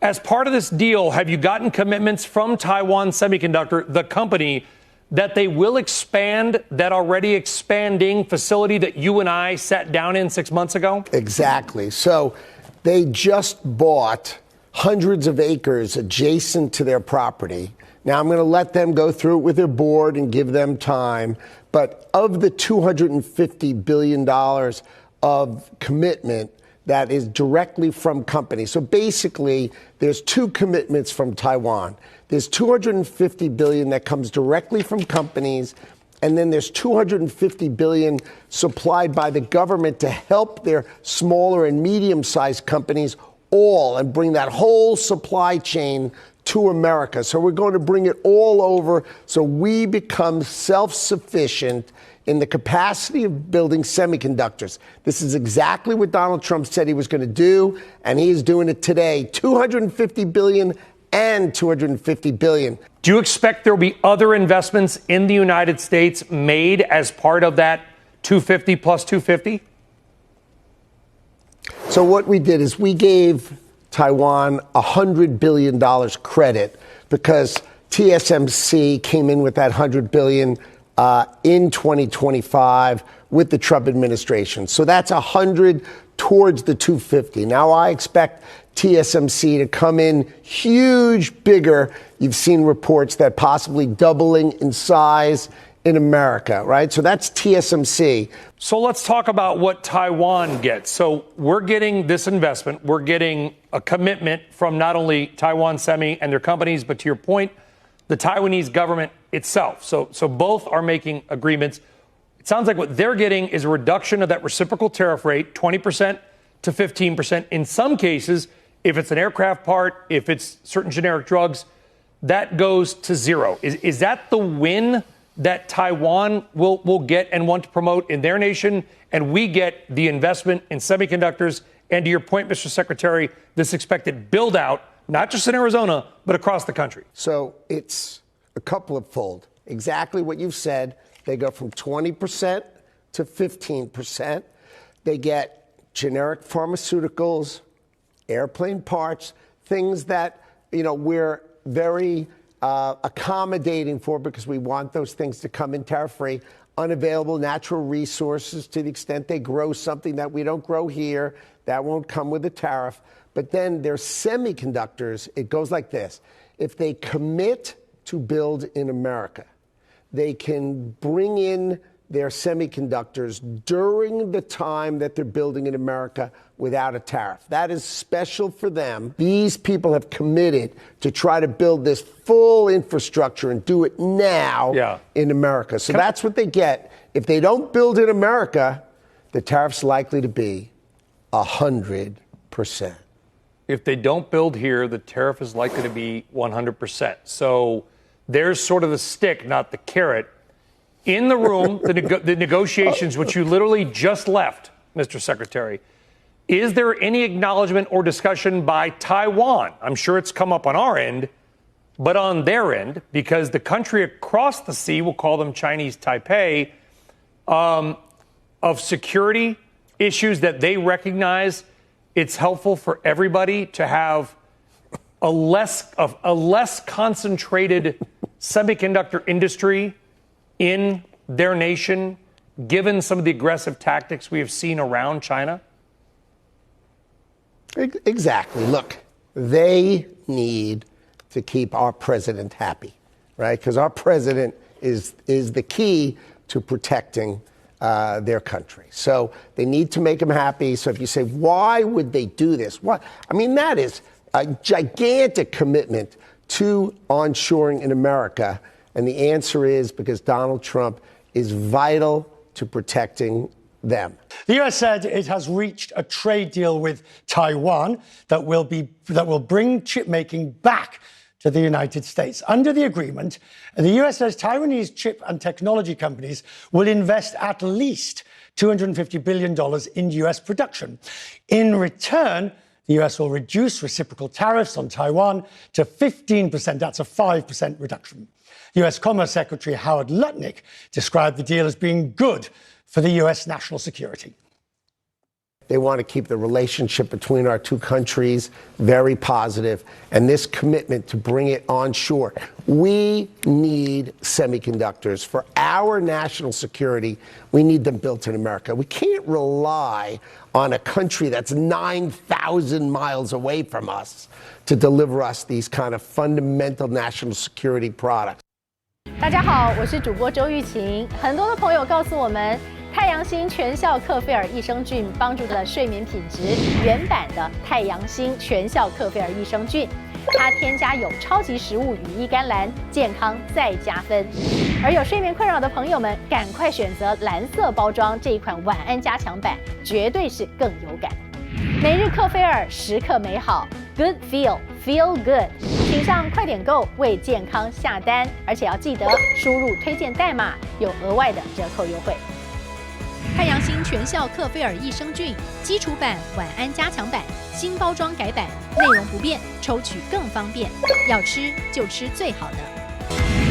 As part of this deal, have you gotten commitments from Taiwan Semiconductor, the company, that they will expand that already expanding facility that you and I sat down in 6 months ago? Exactly. So they just bought hundreds of acres adjacent to their property. Now, I'm going to let them go through it with their board and give them time. But of the $250 billion of commitment that is directly from companies. So basically, there's two commitments from Taiwan. There's $250 billion that comes directly from companies, and then there's $250 billion supplied by the government to help their smaller and medium-sized companies all and bring that whole supply chain to America. So we're going to bring it all over so we become self-sufficient in the capacity of building semiconductors. This is exactly what Donald Trump said he was going to do, and he is doing it today. $250 billion and $250 billion. Do you expect there will be other investments in the United States made as part of that 250 plus 250? So what we did is we gave Taiwan $100 billion credit because TSMC came in with that $100 billion in 2025 with the Trump administration. So that's 100 towards the 250. Now I expect TSMC to come in huge, bigger. You've seen reports that possibly doubling in size in America, right? So that's TSMC. So let's talk about what Taiwan gets. So we're getting this investment. We're getting a commitment from not only Taiwan Semi and their companies, but to your point, the Taiwanese government itself. So both are making agreements. It sounds like what they're getting is a reduction of that reciprocal tariff rate, 20% to 15%. In some cases, if it's an aircraft part, if it's certain generic drugs, that goes to zero. Is that the win that Taiwan will get and want to promote in their nation, and we get the investment in semiconductors, and to your point, Mr. Secretary, this expected build out, not just in Arizona, but across the country? So it's a couple of fold. Exactly what you've said. They go from 20% to 15%. They get generic pharmaceuticals, airplane parts, things that, we're very accommodating for because we want those things to come in tariff-free. Unavailable natural resources, to the extent they grow something that we don't grow here, that won't come with a tariff. But then there's semiconductors. It goes like this. If they commit to build in America, they can bring in their semiconductors during the time that they're building in America without a tariff. That is special for them. These people have committed to try to build this full infrastructure and do it now in America. So that's what they get. If they don't build in America, the tariff's likely to be 100%. If they don't build here, the tariff is likely to be 100%. So there's sort of the stick, not the carrot. In the room, the negotiations, which you literally just left, Mr. Secretary, is there any acknowledgement or discussion by Taiwan? I'm sure it's come up on our end, but on their end, because the country across the sea, we'll call them Chinese Taipei, of security issues that they recognize it's helpful for everybody to have a less concentrated semiconductor industry in their nation, given some of the aggressive tactics we have seen around China? Exactly. Look, they need to keep our president happy, right? Because our president is the key to protecting their country. So they need to make him happy. So if you say, why would they do this? What? I mean, that is a gigantic commitment to onshoring in America. And the answer is because Donald Trump is vital to protecting them. The U.S. said it has reached a trade deal with Taiwan that will bring chip making back to the United States. Under the agreement, the U.S. says Taiwanese chip and technology companies will invest at least $250 billion in U.S. production. In return, the U.S. will reduce reciprocal tariffs on Taiwan to 15%. That's a 5% reduction. U.S. Commerce Secretary Howard Lutnick described the deal as being good for the U.S. national security. They want to keep the relationship between our two countries very positive, and this commitment to bring it onshore. We need semiconductors for our national security. We need them built in America. We can't rely on a country that's 9,000 miles away from us to deliver us these kind of fundamental national security products. 大家好，我是主播周玉琴。很多的朋友告诉我们，太阳星全效克菲尔益生菌帮助了睡眠品质。原版的太阳星全效克菲尔益生菌，它添加有超级食物羽衣甘蓝，健康再加分。而有睡眠困扰的朋友们，赶快选择蓝色包装这一款晚安加强版，绝对是更有感。每日克菲尔，时刻美好 ，Good Feel Good， 请上快点购为健康下单，而且要记得输入推荐代码，有额外的折扣优惠。太阳星全效克菲尔益生菌基础版、晚安加强版，新包装改版，内容不变，抽取更方便。要吃就吃最好的。